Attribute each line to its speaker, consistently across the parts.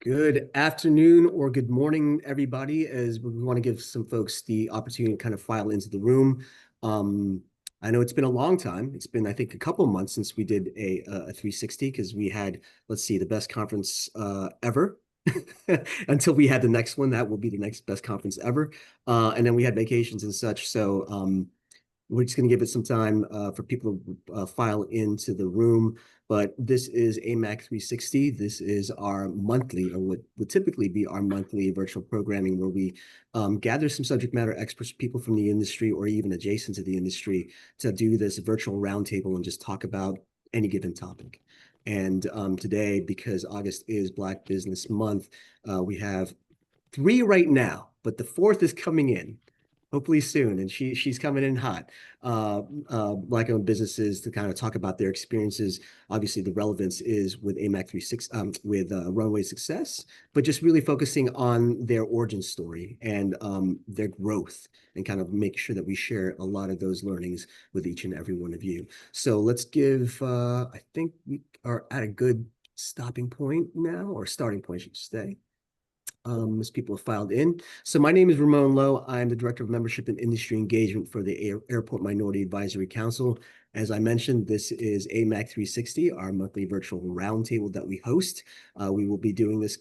Speaker 1: Good afternoon or good morning, everybody, as we want to give some folks the opportunity to kind of file into the room. Um, I know it's been a long time. It's been, I think, a couple of months since we did a 360 because we had, let's see, the best conference ever. Until we had the next one, that will be the next best conference ever. And then we had vacations and such. So we're just going to give it some time for people to file into the room. But this is AMAC 360. This is our monthly, or what would typically be our monthly virtual programming, where we gather some subject matter experts, people from the industry or even adjacent to the industry, to do this virtual roundtable and just talk about any given topic. And today, because August is Black Business Month, we have three right now, but the fourth is coming in hopefully soon, and she's coming in hot. Black-owned businesses to kind of talk about their experiences. Obviously, the relevance is with AMAC 36, with Runway success, but just really focusing on their origin story and their growth, and kind of make sure that we share a lot of those learnings with each and every one of you. So let's give. I think we are at a good stopping point now, or starting point, I should say. As people have filed in. So my name is Ramon Lowe. I'm the Director of Membership and Industry Engagement for the Airport Minority Advisory Council. As I mentioned, this is AMAC 360, our monthly virtual roundtable that we host. We will be doing this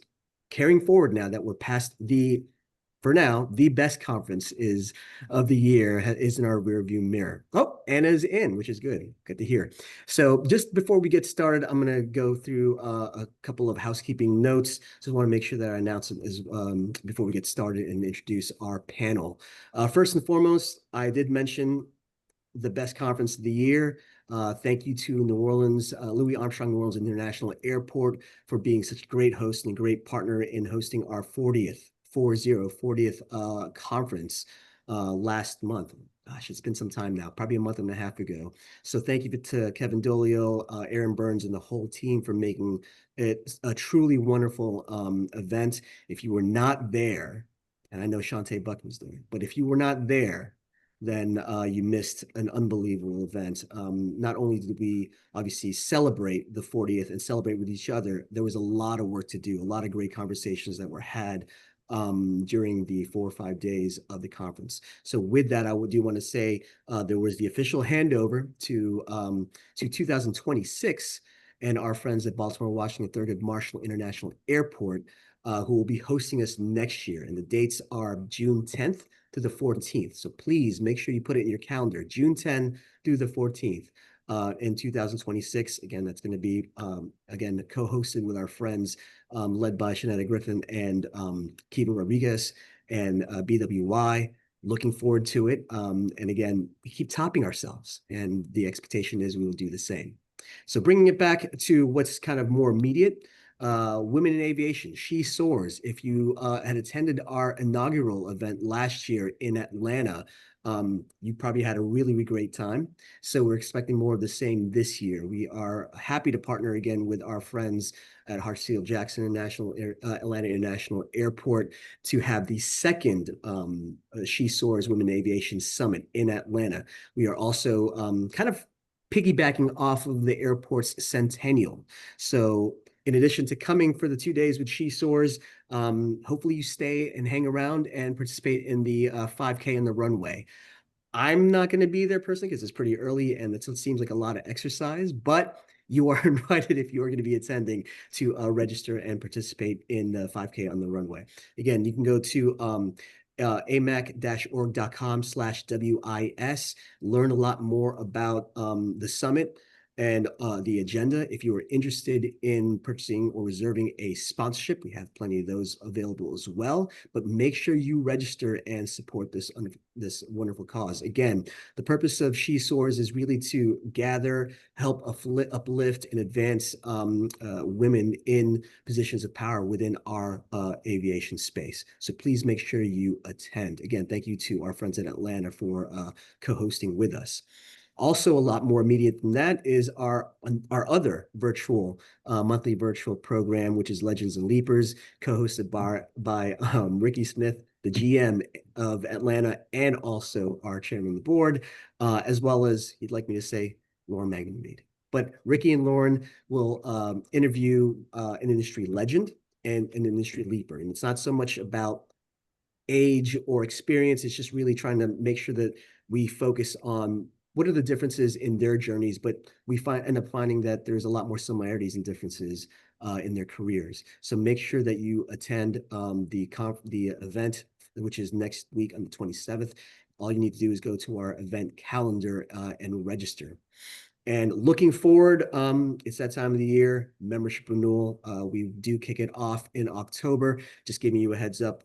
Speaker 1: carrying forward now that we're past for now, the best conference of the year is in our rearview mirror. Oh, Anna's in, which is good. Good to hear. So just before we get started, I'm going to go through a couple of housekeeping notes. Just want to make sure that I announce them before we get started and introduce our panel. First and foremost, I did mention the best conference of the year. Thank you to New Orleans, Louis Armstrong New Orleans International Airport for being such a great host and a great partner in hosting our 40th conference last month. Gosh, it's been some time now, probably a month and a half ago. So thank you to Kevin Dolio, Aaron Burns, and the whole team for making it a truly wonderful event. If you were not there, and I know Shantae Buck was there, but if you were not there, then you missed an unbelievable event. Not only did we obviously celebrate the 40th and celebrate with each other, there was a lot of work to do, a lot of great conversations that were had during the 4 or 5 days of the conference. So with that, I do want to say there was the official handover to 2026, and our friends at Baltimore Washington Thurgood Marshall International Airport, who will be hosting us next year. And the dates are June 10th to the 14th. So please make sure you put it in your calendar, June 10th through the 14th. In 2026. Again, that's going to be, again, co-hosted with our friends led by Shanetta Griffin and Kiva Rodriguez and BWY. Looking forward to it. And again, we keep topping ourselves, and the expectation is we will do the same. So bringing it back to what's kind of more immediate, Women in Aviation, She Soars. If you had attended our inaugural event last year in Atlanta, you probably had a really, really great time. So we're expecting more of the same this year. We are happy to partner again with our friends at Hartsfield-Jackson Atlanta International Airport to have the second She Soars Women in Aviation Summit in Atlanta. We are also kind of piggybacking off of the airport's centennial. So in addition to coming for the 2 days with She Soars, hopefully you stay and hang around and participate in the 5K and the runway. I'm not going to be there personally because it's pretty early and it seems like a lot of exercise, but you are invited if you are going to be attending to register and participate in the 5K on the runway. Again, you can go to amac-org.com/WIS, learn a lot more about the summit and the agenda. If you are interested in purchasing or reserving a sponsorship, we have plenty of those available as well. But make sure you register and support this wonderful cause. Again, the purpose of She Soars is really to gather, help uplift, and advance women in positions of power within our aviation space. So please make sure you attend. Again, thank you to our friends in Atlanta for co-hosting with us. Also, a lot more immediate than that is our other monthly virtual program, which is Legends and Leapers, co-hosted by Ricky Smith, the GM of Atlanta, and also our chairman of the board, as well as, he'd like me to say, Lauren Magnum. But Ricky and Lauren will interview an industry legend and an industry leaper. And it's not so much about age or experience. It's just really trying to make sure that we focus on what are the differences in their journeys, but we end up finding that there's a lot more similarities and differences in their careers. So make sure that you attend the event, which is next week on the 27th. All you need to do is go to our event calendar and register. And looking forward, it's that time of the year, membership renewal. We do kick it off in October. Just giving you a heads up,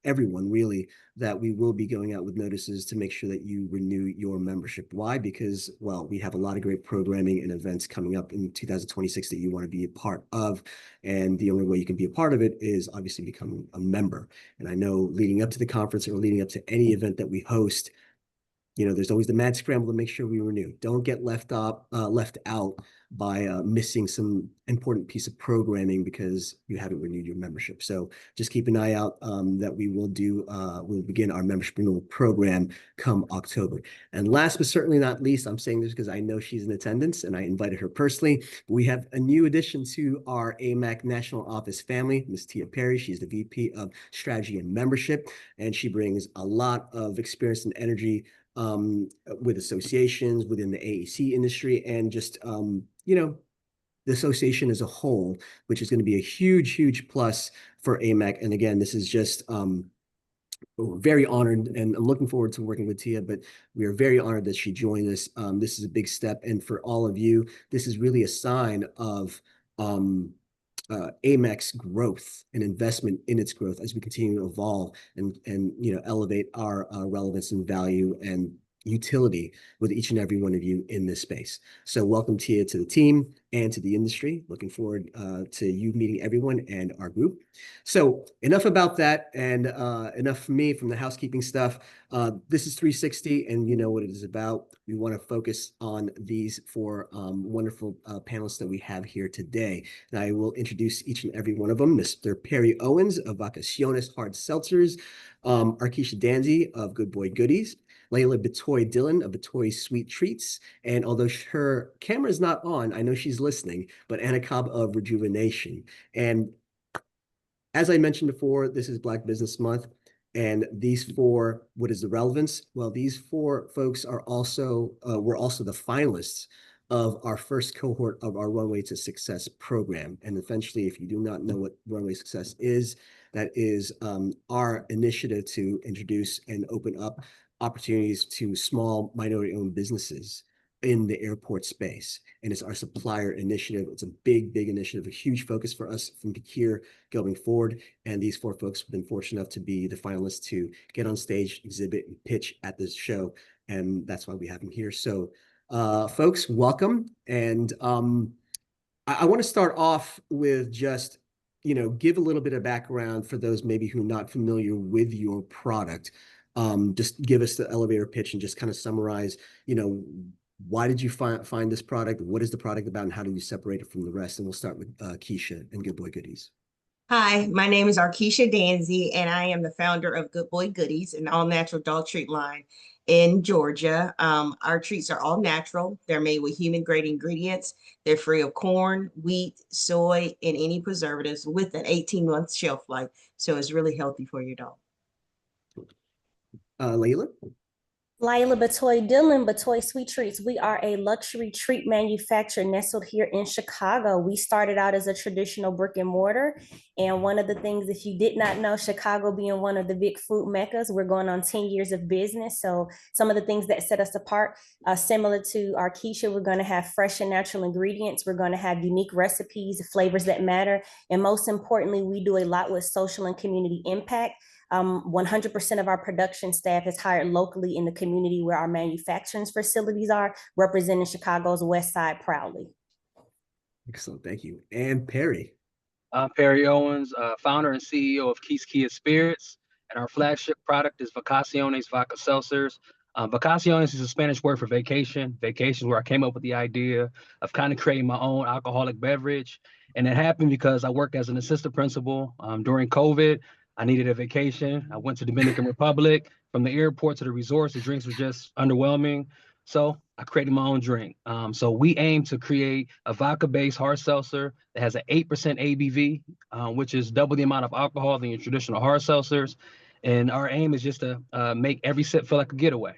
Speaker 1: everyone really, that we will be going out with notices to make sure that you renew your membership. Why? Because, well, we have a lot of great programming and events coming up in 2026 that you want to be a part of. And the only way you can be a part of it is obviously become a member. And I know leading up to the conference or leading up to any event that we host, there's always the mad scramble to make sure we renew. Don't get left out by missing some important piece of programming because you haven't renewed your membership. So just keep an eye out that we'll begin our membership renewal program come October. And last but certainly not least, I'm saying this because I know she's in attendance and I invited her personally. We have a new addition to our AMAC National Office family, Ms. Tia Perry. She's the VP of Strategy and Membership, and she brings a lot of experience and energy with associations within the AEC industry and just, the association as a whole, which is going to be a huge, huge plus for AMAC. And again, this is just, we're very honored and I'm looking forward to working with Tia, but we are very honored that she joined us. This is a big step. And for all of you, this is really a sign of, AMAC's growth and investment in its growth as we continue to evolve and elevate our relevance and value and utility with each and every one of you in this space. So welcome Tia to the team and to the industry. Looking forward to you meeting everyone and our group. So enough about that and enough for me from the housekeeping stuff. This is 360 and you know what it is about. We want to focus on these four wonderful panelists that we have here today. And I will introduce each and every one of them. Mr. Perry Owens of Vacaciones Hard Seltzers, ArrKeicha Danzie of Good Boy Goodies, Layla Bitoy Dillon of Bitoy Sweet Treats, and although her camera is not on, I know she's listening, but Anna Cobb of Rejuvenation. And as I mentioned before, this is Black Business Month, and these four, what is the relevance? Well, these four folks are also, were also the finalists of our first cohort of our Runway to Success program. And eventually, if you do not know what Runway Success is, that is our initiative to introduce and open up opportunities to small minority-owned businesses in the airport space. And it's our supplier initiative. It's a big, big initiative, a huge focus for us from here going forward. And these four folks have been fortunate enough to be the finalists to get on stage, exhibit, and pitch at this show. And that's why we have them here. So folks, welcome. And I want to start off with just, give a little bit of background for those maybe who are not familiar with your product. Just give us the elevator pitch and just kind of summarize, why did you find this product? What is the product about and how do you separate it from the rest? And we'll start with Keisha and Good Boy Goodies.
Speaker 2: Hi, my name is ArrKeicha Danzie, and I am the founder of Good Boy Goodies, an all-natural dog treat line in Georgia. Our treats are all natural. They're made with human-grade ingredients. They're free of corn, wheat, soy, and any preservatives with an 18-month shelf life. So it's really healthy for your dog.
Speaker 1: Layla?
Speaker 3: Layla Bitoy Dillon, Bitoy Sweet Treats. We are a luxury treat manufacturer nestled here in Chicago. We started out as a traditional brick and mortar. And one of the things, if you did not know, Chicago being one of the big food meccas, we're going on 10 years of business. So some of the things that set us apart, similar to ArrKeicha, we're going to have fresh and natural ingredients. We're going to have unique recipes, flavors that matter. And most importantly, we do a lot with social and community impact. 100% of our production staff is hired locally in the community where our manufacturing facilities are, representing Chicago's West Side proudly.
Speaker 1: Excellent, thank you. And Perry.
Speaker 4: I'm Perry Owens, founder and CEO of Quisqueya Spirits, and our flagship product is Vacaciones Vodka Seltzers. Vacaciones is a Spanish word for vacation. Vacation is where I came up with the idea of kind of creating my own alcoholic beverage. And it happened because I worked as an assistant principal during COVID. I needed a vacation. I went to Dominican Republic. From the airport to the resorts, the drinks were just underwhelming. So I created my own drink. So we aim to create a vodka-based hard seltzer that has an 8% ABV, which is double the amount of alcohol than your traditional hard seltzers. And our aim is just to make every sip feel like a getaway.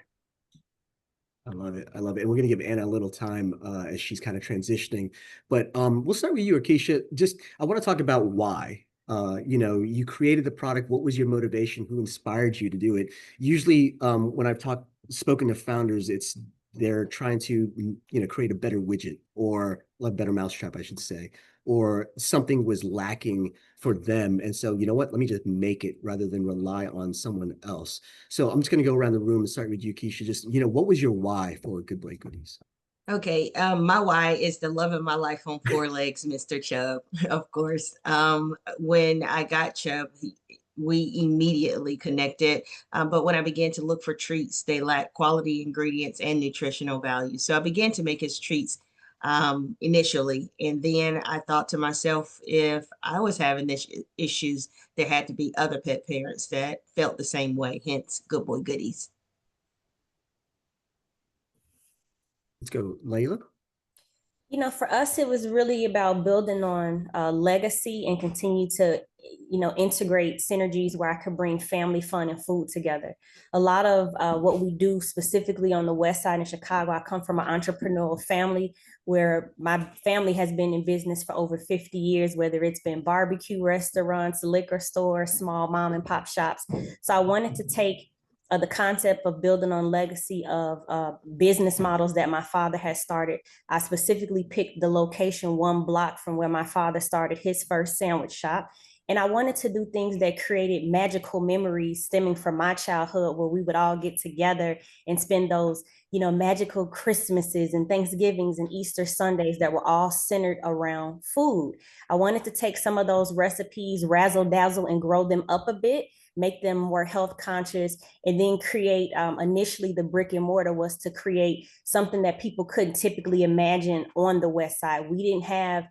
Speaker 1: I love it. I love it. And we're going to give Anna a little time as she's kind of transitioning. But we'll start with you, ArrKeicha. Just, I want to talk about why. You created the product. What was your motivation? Who inspired you to do it? Usually, when I've spoken to founders, they're trying to, create a better widget or a better mousetrap, I should say, or something was lacking for them. And so, you know what? Let me just make it rather than rely on someone else. So I'm just going to go around the room and start with you, Keisha. Just, what was your why for Good Boy Goodies?
Speaker 2: Okay, my why is the love of my life on four legs, Mr. Chubb, of course. When I got Chubb, we immediately connected. But when I began to look for treats, they lacked quality ingredients and nutritional value. So I began to make his treats initially. And then I thought to myself, if I was having this issues, there had to be other pet parents that felt the same way, hence Good Boy Goodies.
Speaker 1: Let's go, Layla.
Speaker 3: For us, it was really about building on legacy and continue to, integrate synergies where I could bring family fun and food together. A lot of what we do specifically on the West Side in Chicago, I come from an entrepreneurial family where my family has been in business for over 50 years, whether it's been barbecue restaurants, liquor stores, small mom and pop shops. So I wanted to take the concept of building on legacy of business models that my father has started. I specifically picked the location 1 block from where my father started his first sandwich shop. And I wanted to do things that created magical memories stemming from my childhood where we would all get together and spend those, magical Christmases and Thanksgivings and Easter Sundays that were all centered around food. I wanted to take some of those recipes, razzle dazzle, and grow them up a bit, make them more health conscious, and then create, initially the brick and mortar was to create something that people couldn't typically imagine on the West Side. We didn't have,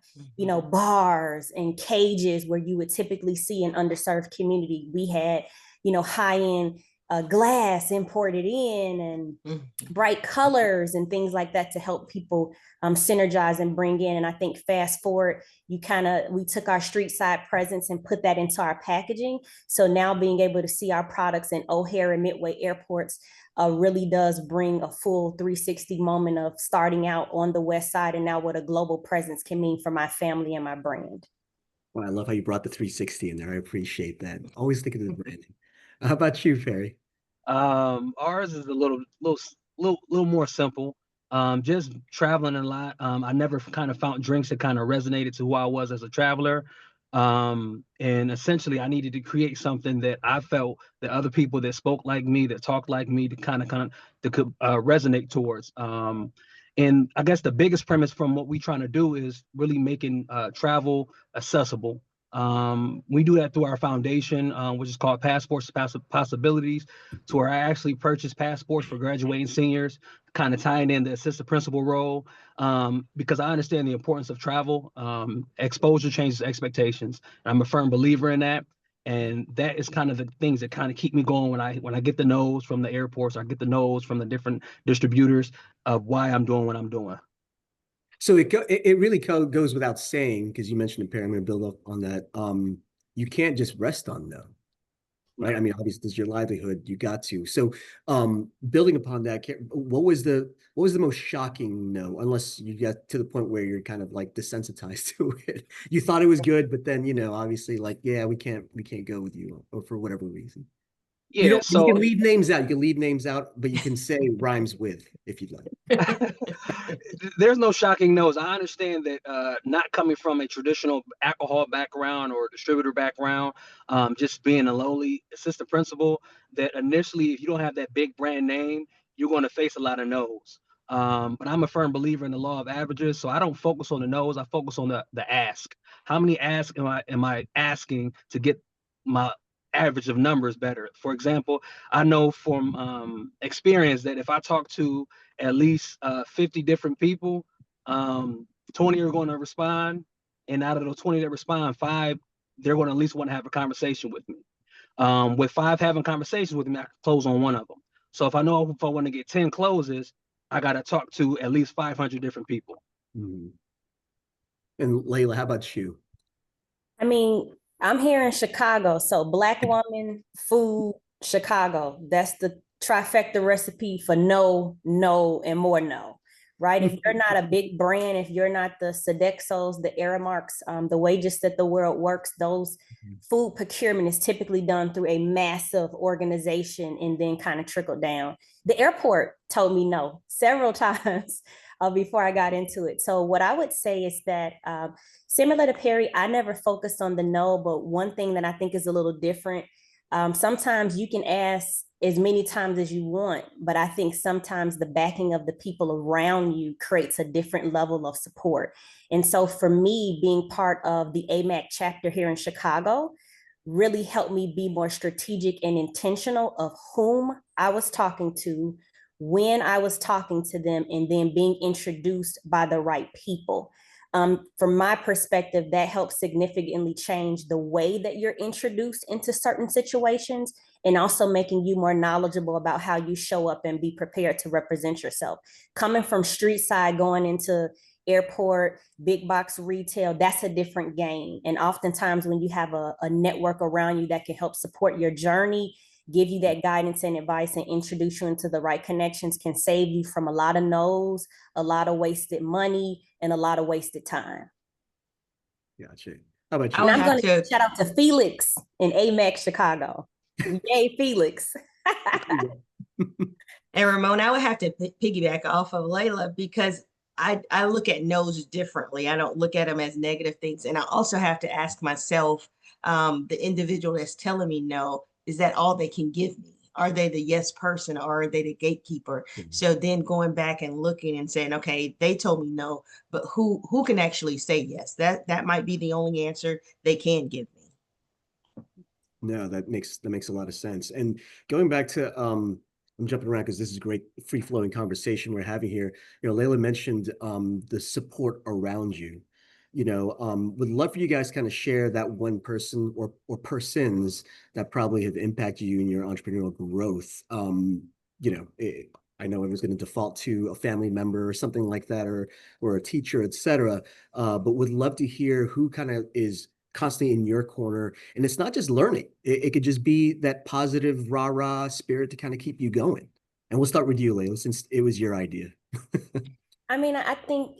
Speaker 3: bars and cages where you would typically see an underserved community. We had, high-end glass imported in and bright colors and things like that to help people synergize and bring in. And I think fast forward, we took our street side presence and put that into our packaging. So now being able to see our products in O'Hare and Midway airports really does bring a full 360 moment of starting out on the West Side and now what a global presence can mean for my family and my brand.
Speaker 1: Well, I love how you brought the 360 in there. I appreciate that. Always thinking of the branding. How about you, Ferry?
Speaker 4: Ours is a little more simple. Just traveling a lot. I never kind of found drinks that kind of resonated to who I was as a traveler. And essentially I needed to create something that I felt that other people that spoke like me, that talked like me, to kind of could resonate towards. And I guess the biggest premise from what we're trying to do is really making travel accessible. We do that through our foundation, which is called Passports to Possibilities, to where I actually purchase passports for graduating seniors, kind of tying in the assistant principal role, because I understand the importance of travel. Exposure changes expectations. And I'm a firm believer in that. And that is kind of the things that kind of keep me going when I get the no's from the airports, or I get the no's from the different distributors of why I'm doing what I'm doing.
Speaker 1: So it really goes without saying, because you mentioned impairment, I'm going to build up on that. You can't just rest on no, right? I mean, obviously, this is your livelihood. You got to. So, building upon that, what was the most shocking no? Unless you get to the point where you're kind of like desensitized to it. You thought it was good, but then obviously, like, yeah, we can't go with you, or for whatever reason.
Speaker 4: Yeah,
Speaker 1: You can leave names out. You can leave names out, but you can say rhymes with if you'd like.
Speaker 4: There's no shocking no's. I understand that not coming from a traditional alcohol background or distributor background, just being a lowly assistant principal, that initially, if you don't have that big brand name, you're going to face a lot of no's. But I'm a firm believer in the law of averages, so I don't focus on the no's. I focus on the ask. How many asks am I asking to get my average of numbers better? For example, I know from experience that if I talk to at least 50 different people, 20 are going to respond, and out of those 20 that respond, 5, they're going to at least want to have a conversation with me. With 5 having conversations with me, I can close on 1 of them. So if I want to get 10 closes, I got to talk to at least 500 different people.
Speaker 1: Mhm. And Layla, how about you?
Speaker 3: I mean, I'm here in Chicago, so Black woman, food, Chicago. That's the trifecta recipe for no, no, and more no, right? If you're not a big brand, if you're not the Sodexos, the Aramarks, the wages that the world works, those food procurement is typically done through a massive organization and then kind of trickle down. The airport told me no several times before I got into it. So what I would say is that similar to Perry, I never focused on the no, but one thing that I think is a little different, sometimes you can ask as many times as you want, but I think sometimes the backing of the people around you creates a different level of support. And so for me, being part of the AMAC chapter here in Chicago really helped me be more strategic and intentional of whom I was talking to, when I was talking to them, and then being introduced by the right people. From my perspective, that helps significantly change the way that you're introduced into certain situations, and also making you more knowledgeable about how you show up and be prepared to represent yourself. Coming from street side, going into airport, big box retail, that's a different game. And oftentimes when you have a network around you that can help support your journey, give you that guidance and advice, and introduce you into the right connections, can save you from a lot of no's, a lot of wasted money, and a lot of wasted time.
Speaker 1: Gotcha. How about
Speaker 2: I
Speaker 1: you?
Speaker 3: And
Speaker 2: would
Speaker 3: I'm
Speaker 2: have
Speaker 3: going
Speaker 2: to,
Speaker 3: to shout out to Felix in AMAC Chicago. Yay, Felix.
Speaker 2: and Ramon, I would have to piggyback off of Layla because I look at no's differently. I don't look at them as negative things. And I also have to ask myself, the individual that's telling me no, is that all they can give me? Are they the yes person, or are they the gatekeeper? So then going back and looking and saying, okay, they told me no, but who can actually say yes? That might be the only answer they can give me.
Speaker 1: No, that makes a lot of sense. And going back to I'm jumping around because this is a great free flowing conversation we're having here. You know, Layla mentioned the support around you. You know, would love for you guys kind of share that one person or persons that probably have impacted you in your entrepreneurial growth. You know, I know everyone's going to default to a family member or something like that, or a teacher, etc. But would love to hear who kind of is constantly in your corner. And it's not just learning. It could just be that positive rah-rah spirit to kind of keep you going. And we'll start with you, Layla, since it was your idea.
Speaker 3: I mean, I think,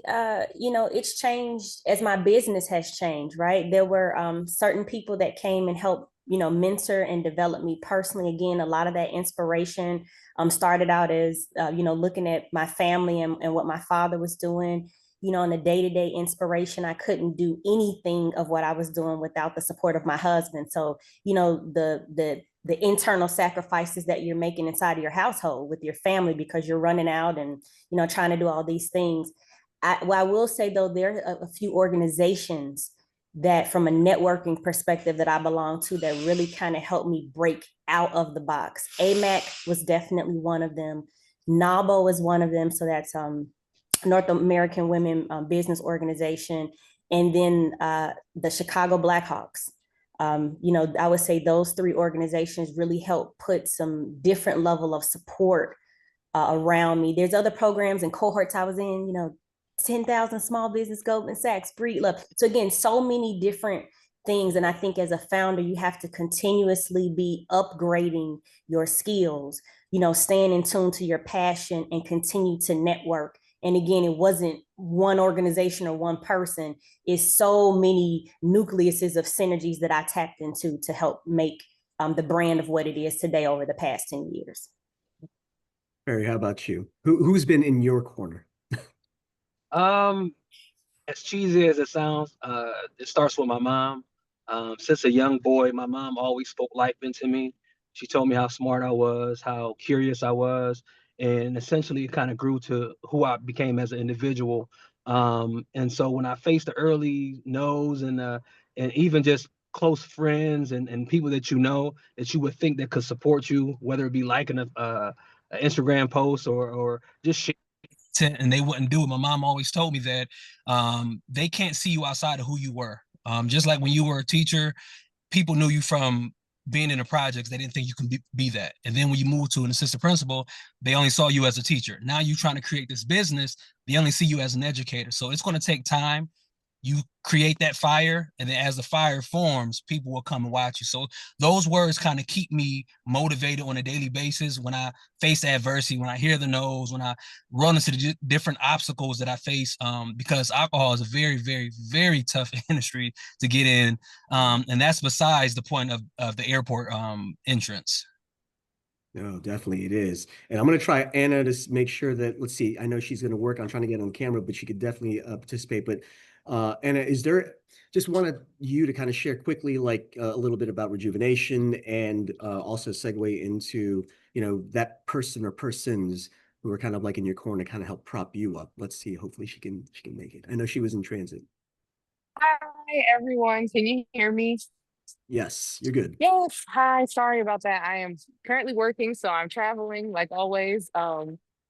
Speaker 3: you know, it's changed as my business has changed, right? There were certain people that came and helped, you know, mentor and develop me personally. Again, a lot of that inspiration started out as, you know, looking at my family and what my father was doing, you know, in the day-to-day inspiration. I couldn't do anything of what I was doing without the support of my husband. So, you know, the internal sacrifices that you're making inside of your household with your family because you're running out and, you know, trying to do all these things. I will say though, there are a few organizations that from a networking perspective that I belong to that really kind of helped me break out of the box. AMAC was definitely one of them. NAWBO is one of them. So that's North American Women Business Organization. And then the Chicago Blackhawks. You know, I would say those three organizations really help put some different level of support around me. There's other programs and cohorts I was in, you know, 10,000 Small Business, Goldman Sachs, Breed Love. So again, so many different things. And I think as a founder, you have to continuously be upgrading your skills, you know, staying in tune to your passion and continue to network. And again, it wasn't one organization or one person. It's so many nucleuses of synergies that I tapped into to help make the brand of what it is today over the past 10 years.
Speaker 1: Barry, how about you? Who's been in your corner?
Speaker 4: As cheesy as it sounds, it starts with my mom. Since a young boy, my mom always spoke life into me. She told me how smart I was, how curious I was, and essentially it kind of grew to who I became as an individual. And so when I faced the early no's and even just close friends and people that you know that you would think that could support you, whether it be liking a Instagram post or just and they wouldn't do it. My mom always told me that they can't see you outside of who you were. Just like when you were a teacher, people knew you from being in the projects, they didn't think you can be that. And then when you move to an assistant principal, they only saw you as a teacher. Now you're trying to create this business, they only see you as an educator. So it's going to take time. You create that fire, and then as the fire forms, people will come and watch you. So those words kind of keep me motivated on a daily basis when I face adversity, when I hear the no's, when I run into the different obstacles that I face, because alcohol is a very, very, very tough industry to get in. And that's besides the point of the airport entrance.
Speaker 1: No, definitely it is. And I'm going to try Anna to make sure that, let's see, I know she's going to work on trying to get on camera, but she could definitely participate. But Anna, is there, just wanted you to kind of share quickly, like a little bit about Rejuvenation and also segue into, that person or persons who are kind of like in your corner, kind of help prop you up. Let's see. Hopefully she can make it. I know she was in transit.
Speaker 5: Hi, everyone. Can you hear me?
Speaker 1: Yes, you're good.
Speaker 5: Yes. Hi. Sorry about that. I am currently working, so I'm traveling like always.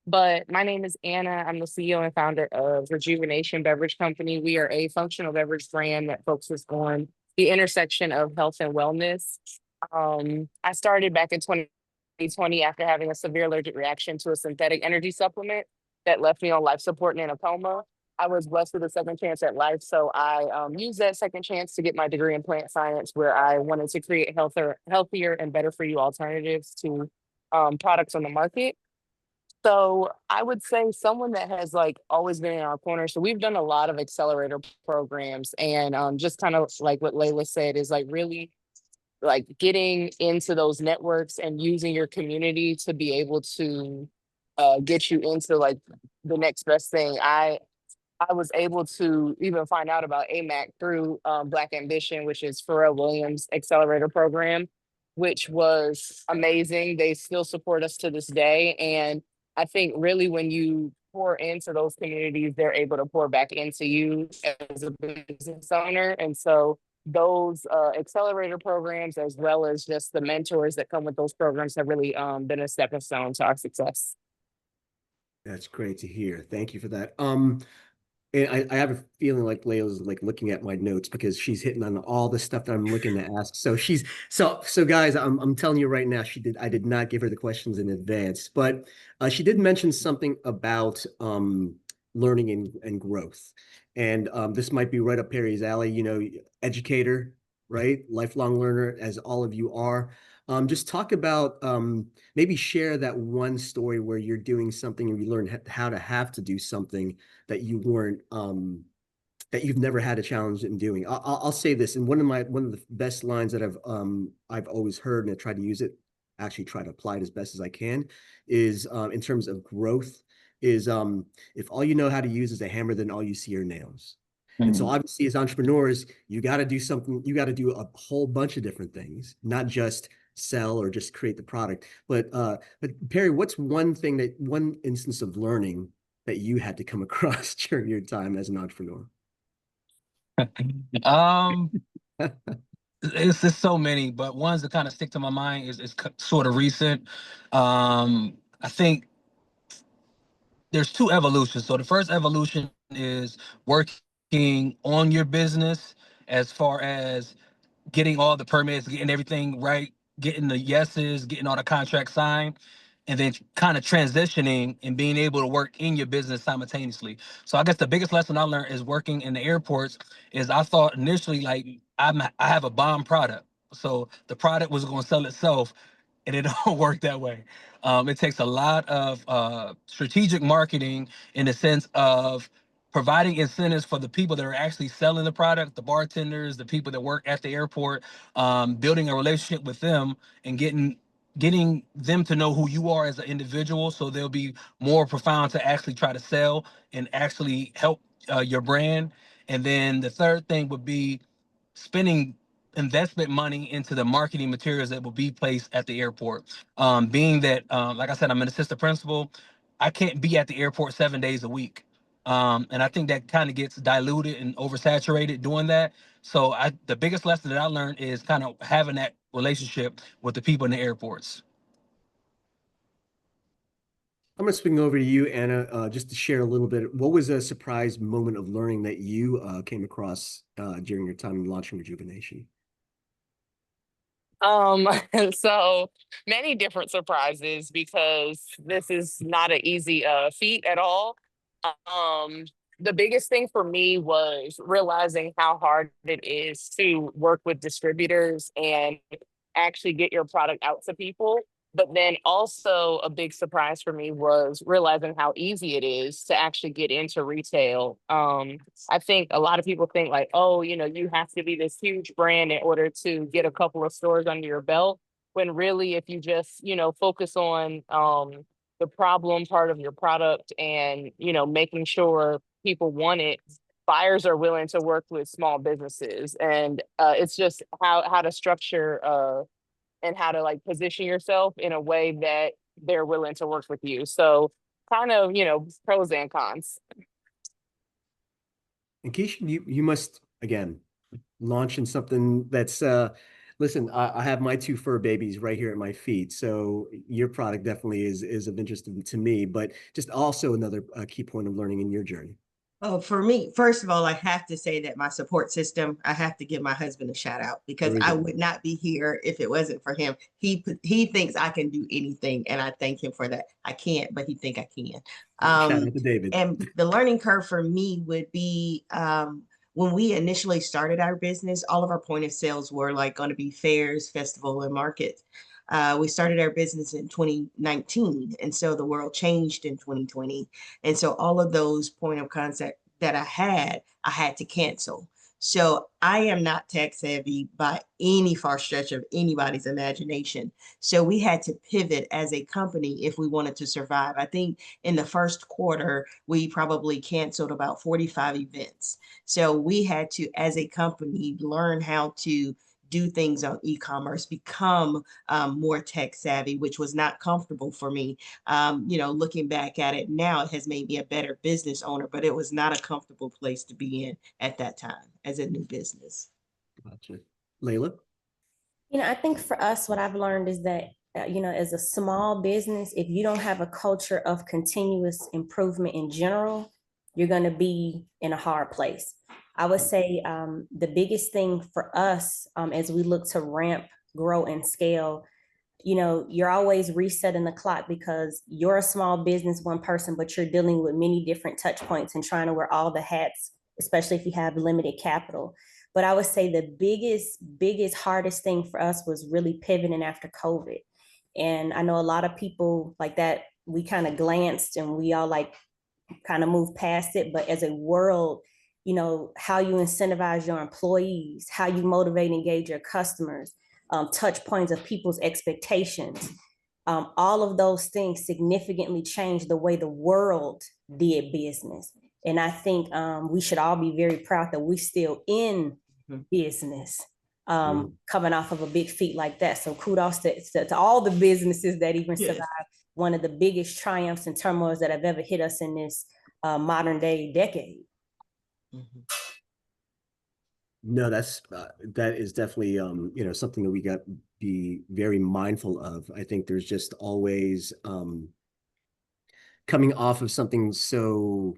Speaker 5: But my name is Anna. I'm the CEO and founder of Rejuvenation Beverage Company. We are a functional beverage brand that focuses on the intersection of health and wellness. I started back in 2020 after having a severe allergic reaction to a synthetic energy supplement that left me on life support and in a coma. I was blessed with a second chance at life, so I used that second chance to get my degree in plant science, where I wanted to create healthier and better for you alternatives to products on the market. So I would say someone that has like always been in our corner. So we've done a lot of accelerator programs, and just kind of like what Layla said is like really like getting into those networks and using your community to be able to get you into like the next best thing. I was able to even find out about AMAC through Black Ambition, which is Pharrell Williams' accelerator program, which was amazing. They still support us to this day. And I think really when you pour into those communities, they're able to pour back into you as a business owner. And so those accelerator programs, as well as just the mentors that come with those programs, have really been a stepping stone to our success.
Speaker 1: That's great to hear. Thank you for that. And I have a feeling like Layla's like looking at my notes because she's hitting on all the stuff that I'm looking to ask. So so guys, I'm telling you right now, I did not give her the questions in advance, but she did mention something about learning and growth. And this might be right up Perry's alley, educator, right? Lifelong learner, as all of you are. Just talk about maybe share that one story where you're doing something and you learn how to have to do something that you weren't that you've never had a challenge in doing. I'll say this, and one of the best lines that I've always heard, and I try to use it, actually try to apply it as best as I can, is in terms of growth, is if all you know how to use is a hammer, then all you see are nails. And so obviously as entrepreneurs, you got to do something, you got to do a whole bunch of different things, not just sell or just create the product. But Perry, what's one instance of learning that you had to come across during your time as an entrepreneur?
Speaker 4: It's just so many, but ones that kind of stick to my mind is sort of recent. I think there's two evolutions. So the first evolution is working on your business as far as getting all the permits, getting everything right, getting the yeses, getting all the contracts signed, and then kind of transitioning and being able to work in your business simultaneously. So I guess the biggest lesson I learned is working in the airports is I thought initially like I have a bomb product. So the product was going to sell itself, and it don't work that way. It takes a lot of strategic marketing in the sense of providing incentives for the people that are actually selling the product, the bartenders, the people that work at the airport, building a relationship with them and getting them to know who you are as an individual, so they'll be more profound to actually try to sell and actually help your brand. And then the third thing would be spending investment money into the marketing materials that will be placed at the airport. Being that, like I said, I'm an assistant principal, I can't be at the airport 7 days a week. And I think that kind of gets diluted and oversaturated doing that. So the biggest lesson that I learned is kind of having that relationship with the people in the airports.
Speaker 1: I'm going to swing over to you, Anna, just to share a little bit. What was a surprise moment of learning that you came across during your time in launching Rejuvenation?
Speaker 5: So many different surprises because this is not an easy feat at all. Um, the biggest thing for me was realizing how hard it is to work with distributors and actually get your product out to people. But then also a big surprise for me was realizing how easy it is to actually get into retail. I think a lot of people think like, oh, you have to be this huge brand in order to get a couple of stores under your belt. When really, if you just, focus on the problem part of your product and, making sure people want it, buyers are willing to work with small businesses. And it's just how to structure and how to like position yourself in a way that they're willing to work with you. So kind of, pros and cons.
Speaker 1: And Keisha, you must again launch in something that's listen, I have my two fur babies right here at my feet. So your product definitely is of interest to me, but just also another key point of learning in your journey.
Speaker 2: Oh, for me, first of all, I have to say that my support system, I have to give my husband a shout out because I would not be here if it wasn't for him. He thinks I can do anything, and I thank him for that. I can't, but he think I can.
Speaker 1: Shout out to David.
Speaker 2: And the learning curve for me would be when we initially started our business, all of our point of sales were like going to be fairs, festival, and markets. We started our business in 2019, and so the world changed in 2020. And so all of those point of concept that I had to cancel. So I am not tech savvy by any far stretch of anybody's imagination. So we had to pivot as a company if we wanted to survive. I think in the first quarter, we probably canceled about 45 events. So we had to, as a company, learn how to do things on e-commerce, become more tech savvy, which was not comfortable for me. Looking back at it now, it has made me a better business owner, but it was not a comfortable place to be in at that time as a new business.
Speaker 1: Gotcha. Layla?
Speaker 3: I think for us, what I've learned is that, as a small business, if you don't have a culture of continuous improvement in general, you're going to be in a hard place. I would say the biggest thing for us as we look to ramp, grow, and scale, you're always resetting the clock because you're a small business, one person, but you're dealing with many different touch points and trying to wear all the hats, especially if you have limited capital. But I would say the biggest, hardest thing for us was really pivoting after COVID. And I know a lot of people like that, we kind of glanced and we all like kind of moved past it. But as a world, how you incentivize your employees, how you motivate and engage your customers, touch points of people's expectations, all of those things significantly change the way the world did business. And I think we should all be very proud that we're still in business, coming off of a big feat like that. So kudos to all the businesses that even survived one of the biggest triumphs and turmoils that have ever hit us in this modern day decade.
Speaker 1: No, that is definitely something that we got to be very mindful of. I think there's just always coming off of something so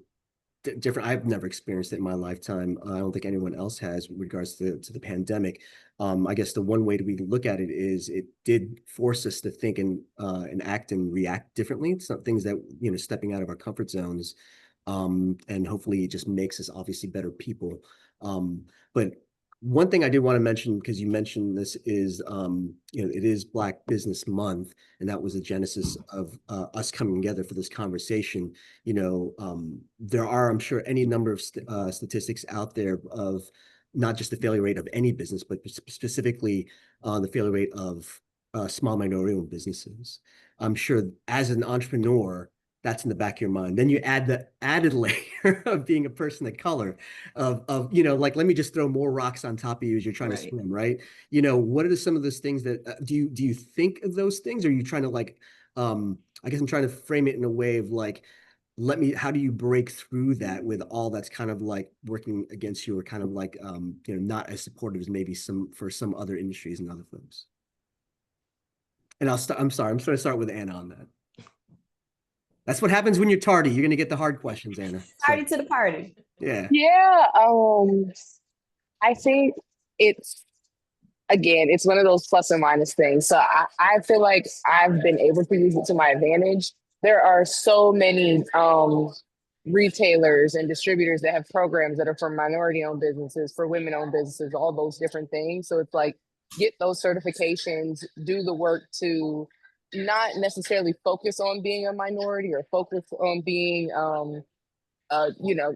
Speaker 1: different. I've never experienced it in my lifetime. I don't think anyone else has with regards to the pandemic. I guess the one way that we can look at it is it did force us to think and act and react differently. Some things that, stepping out of our comfort zones. And hopefully it just makes us obviously better people. But one thing I did want to mention, because you mentioned this, is it is Black Business Month, and that was the genesis of us coming together for this conversation. There are, I'm sure, any number of statistics out there of not just the failure rate of any business, but specifically the failure rate of small minority-owned businesses. I'm sure as an entrepreneur, that's in the back of your mind. Then you add the added layer of being a person of color, of like, let me just throw more rocks on top of you as you're trying to swim, right? What are some of those things that do you think of those things? Or are you trying to like, I guess I'm trying to frame it in a way of like, how do you break through that with all that's kind of like working against you, or kind of like, not as supportive as maybe for some other industries and other folks? And I'm sorry, I'm going to start with Anna on that. That's what happens when you're tardy. You're going to get the hard questions, Anna.
Speaker 3: Tardy to the party.
Speaker 1: Yeah.
Speaker 5: Yeah. I think it's again, it's one of those plus and minus things. So I feel like I've been able to use it to my advantage. There are so many retailers and distributors that have programs that are for minority owned businesses, for women owned businesses, all those different things. So it's like get those certifications, do the work to not necessarily focus on being a minority or focus on being you know,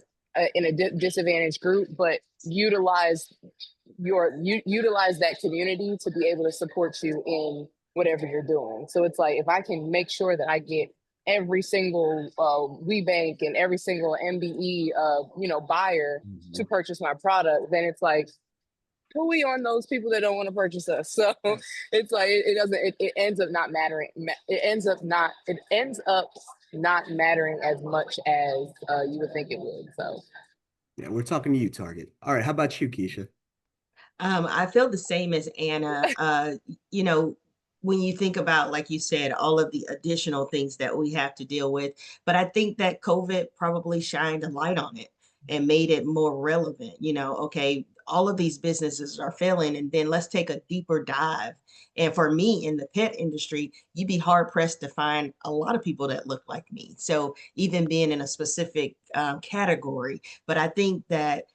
Speaker 5: in a disadvantaged group, but utilize that community to be able to support you in whatever you're doing. So it's like if I can make sure that I get every single WeBank and every single MBE buyer to purchase my product, then it's like who we on those people that don't want to purchase us. So it's like it doesn't it ends up not mattering. It ends up not mattering as much as you would think it would. So
Speaker 1: Yeah, we're talking to you, Target. All right, how about you, Keisha?
Speaker 2: I feel the same as Anna. You know, when you think about, like you said, all of the additional things that we have to deal with, but I think that COVID probably shined a light on it and made it more relevant. You know, okay, all of these businesses are failing, and then let's take a deeper dive. And for me in the pet industry, you'd be hard pressed to find a lot of people that look like me. So even being in a specific category, but I think that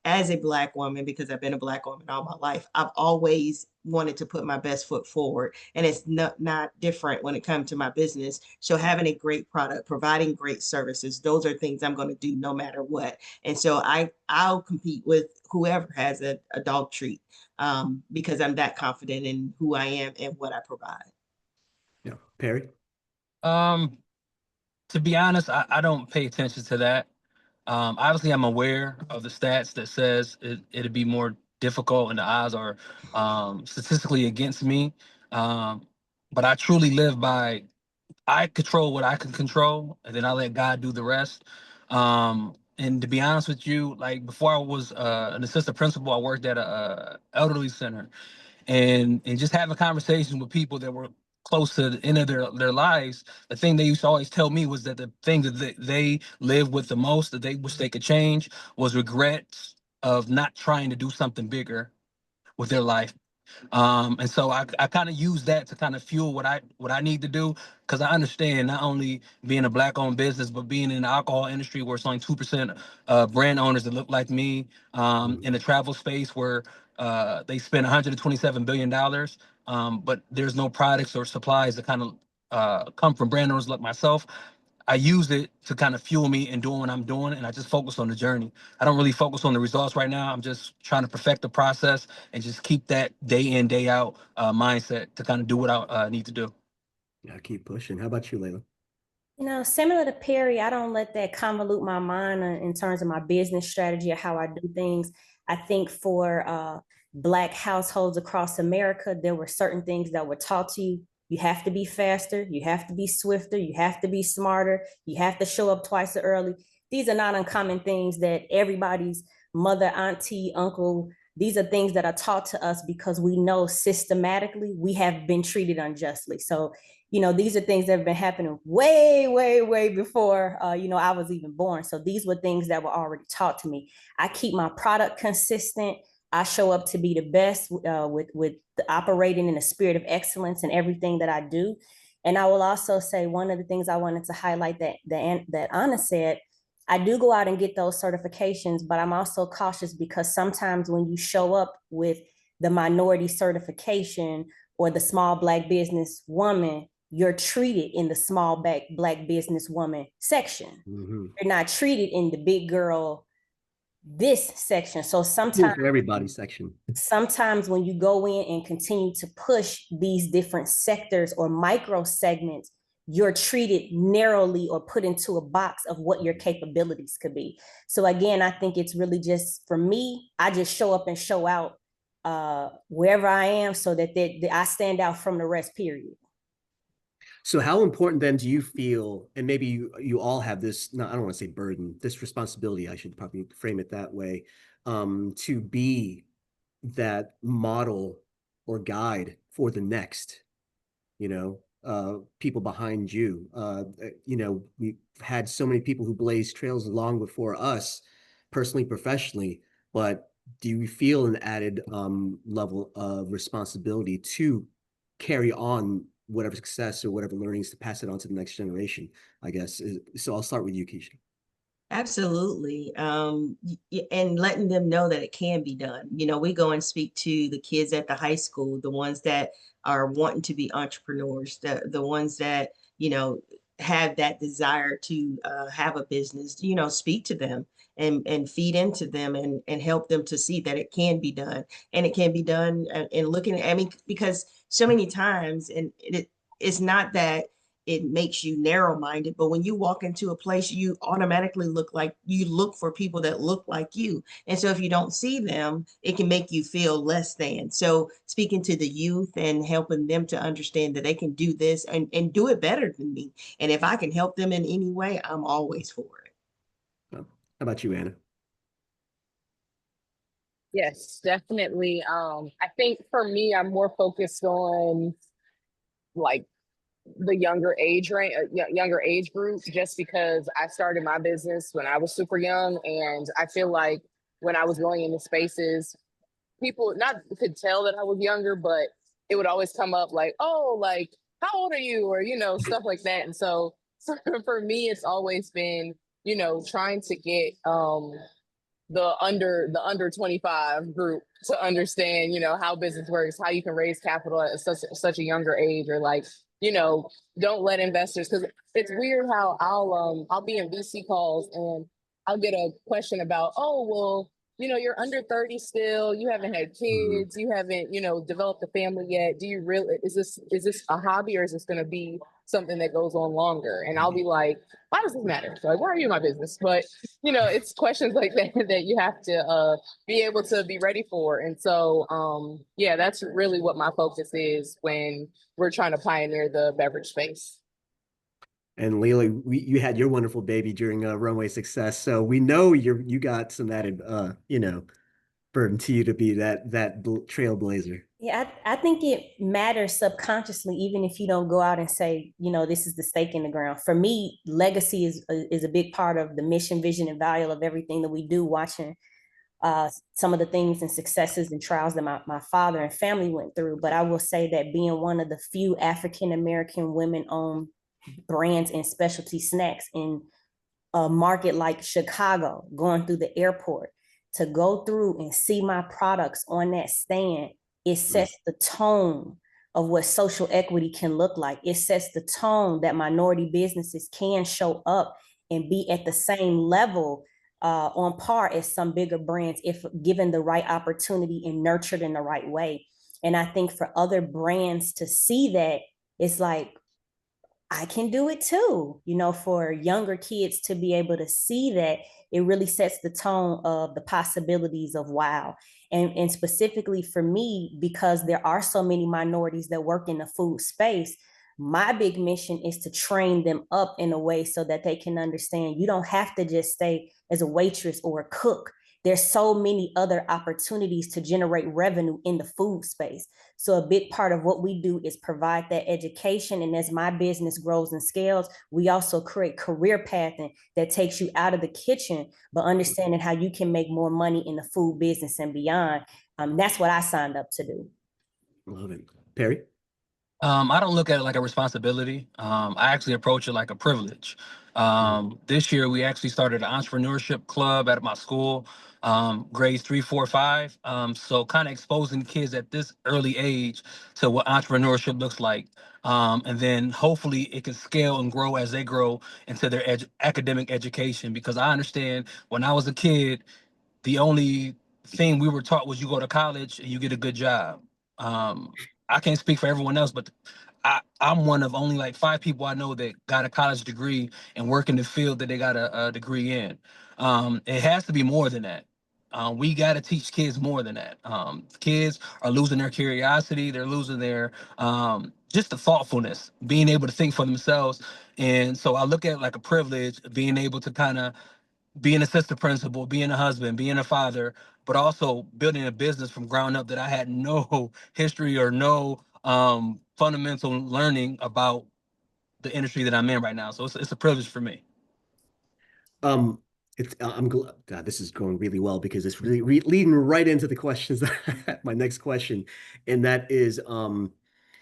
Speaker 2: as a Black woman, because I've been a Black woman all my life, I've always wanted to put my best foot forward. And it's not different when it comes to my business. So having a great product, providing great services, those are things I'm going to do no matter what. And so I'll compete with whoever has a dog treat because I'm that confident in who I am and what I provide.
Speaker 1: Yeah, Perry?
Speaker 4: Um, to be honest, I don't pay attention to that. Obviously, I'm aware of the stats that says it'd be more difficult and the odds are statistically against me. Um, but I truly live by I control what I can control, and then I let God do the rest. And to be honest with you, like before I was an assistant principal, I worked at a elderly center, and just having conversations with people that were close to the end of their lives, the thing they used to always tell me was that the thing that they live with the most that they wish they could change was regrets of not trying to do something bigger with their life. And so I kind of use that to kind of fuel what I need to do because I understand not only being a Black owned business, but being in the alcohol industry where it's only 2% brand owners that look like me, in the travel space where they spend $127 billion, but there's no products or supplies that kind of come from brand owners like myself. I use it to kind of fuel me in doing what I'm doing, and I just focus on the journey. I don't really focus on the results right now. I'm just trying to perfect the process and just keep that day in, day out mindset to kind of do what I need to do.
Speaker 1: Yeah, keep pushing. How about you, Layla?
Speaker 3: Similar to Perry, I don't let that convolute my mind in terms of my business strategy or how I do things. I think for Black households across America, there were certain things that were taught to you. You have to be faster, you have to be swifter, you have to be smarter, you have to show up twice as early. These are not uncommon things that everybody's mother, auntie, uncle, these are things that are taught to us because we know systematically we have been treated unjustly. So these are things that have been happening way, way, way before, I was even born. So these were things that were already taught to me. I keep my product consistent. I show up to be the best with the operating in a spirit of excellence in everything that I do. And I will also say one of the things I wanted to highlight that Anna said, I do go out and get those certifications, but I'm also cautious because sometimes when you show up with the minority certification or the small Black business woman, you're treated in the small Black business woman section.
Speaker 1: Mm-hmm.
Speaker 3: You're not treated in the big girl this section. So
Speaker 1: Cool for everybody section.
Speaker 3: sometimes when you go in and continue to push these different sectors or micro segments, you're treated narrowly or put into a box of what your capabilities could be. So again, I think it's really just for me, I just show up and show out wherever I am so that I stand out from the rest, period.
Speaker 1: So how important then do you feel, and maybe you all have this, no, I don't want to say burden, this responsibility, I should probably frame it that way, to be that model or guide for the next, people behind you. We've had so many people who blazed trails long before us, personally, professionally, but do you feel an added level of responsibility to carry on whatever success or whatever learnings to pass it on to the next generation, I guess. So I'll start with you, Keisha.
Speaker 2: Absolutely. And letting them know that it can be done. You know, we go and speak to the kids at the high school, the ones that are wanting to be entrepreneurs, the ones that, you know, have that desire to have a business, you know, speak to them and feed into them and help them to see that it can be done. And it can be done and looking at, I mean, because so many times, and it's not that it makes you narrow-minded, but when you walk into a place, you automatically look for people that look like you. And so if you don't see them, it can make you feel less than. So speaking to the youth and helping them to understand that they can do this and do it better than me. And if I can help them in any way, I'm always for it.
Speaker 1: How about you, Anna?
Speaker 5: Yes, definitely. I think for me, I'm more focused on like the younger age group, just because I started my business when I was super young, and I feel like when I was going into spaces, people not could tell that I was younger, but it would always come up like, "Oh, like how old are you?" or stuff like that. And so for me, it's always been trying to get the under 25 group to understand how business works, how you can raise capital at such a younger age, or like you know don't let investors, because it's weird how I'll be in VC calls and I'll get a question about, oh well, you're under 30 still, you haven't had
Speaker 1: Mhm.
Speaker 5: kids, you haven't developed a family yet, do you really, is this a hobby, or is this going to be something that goes on longer? And I'll be like, why does this matter? So like, why are you in my business? But it's questions like that that you have to be able to be ready for. And so, yeah, that's really what my focus is when we're trying to pioneer the beverage space.
Speaker 1: And Layla, you had your wonderful baby during Runway success, so we know you got some added, burden to you to be that trailblazer.
Speaker 3: Yeah, I think it matters subconsciously, even if you don't go out and say, this is the stake in the ground. For me, legacy is a big part of the mission, vision, and value of everything that we do. Watching some of the things and successes and trials that my father and family went through. But I will say that being one of the few African American women-owned brands and specialty snacks in a market like Chicago, going through the airport, to go through and see my products on that stand, it sets the tone of what social equity can look like. It sets the tone that minority businesses can show up and be at the same level, on par as some bigger brands, if given the right opportunity and nurtured in the right way. And I think for other brands to see that, it's like, I can do it too. For younger kids to be able to see that, it really sets the tone of the possibilities of wow. And specifically for me, because there are so many minorities that work in the food space, my big mission is to train them up in a way so that they can understand you don't have to just stay as a waitress or a cook. There's so many other opportunities to generate revenue in the food space. So a big part of what we do is provide that education. And as my business grows and scales, we also create career pathing that takes you out of the kitchen, but understanding how you can make more money in the food business and beyond. That's what I signed up to do.
Speaker 1: Love it. Perry?
Speaker 4: I don't look at it like a responsibility. I actually approach it like a privilege. This year, we actually started an entrepreneurship club at my school, grades 3, 4, 5. So kind of exposing kids at this early age to what entrepreneurship looks like. And then hopefully it can scale and grow as they grow into their academic education. Because I understand when I was a kid, the only thing we were taught was you go to college and you get a good job. Um, I can't speak for everyone else, but I'm one of only like 5 people I know that got a college degree and work in the field that they got a degree in. It has to be more than that. We got to teach kids more than that. Kids are losing their curiosity. They're losing their just the thoughtfulness, being able to think for themselves. And so I look at it like a privilege, being able to kind of being an assistant principal, being a husband, being a father, but also building a business from ground up that I had no history or no fundamental learning about the industry that I'm in right now. So it's a privilege for me.
Speaker 1: Um, I'm glad this is going really well because it's really leading right into the questions, my next question, and that is,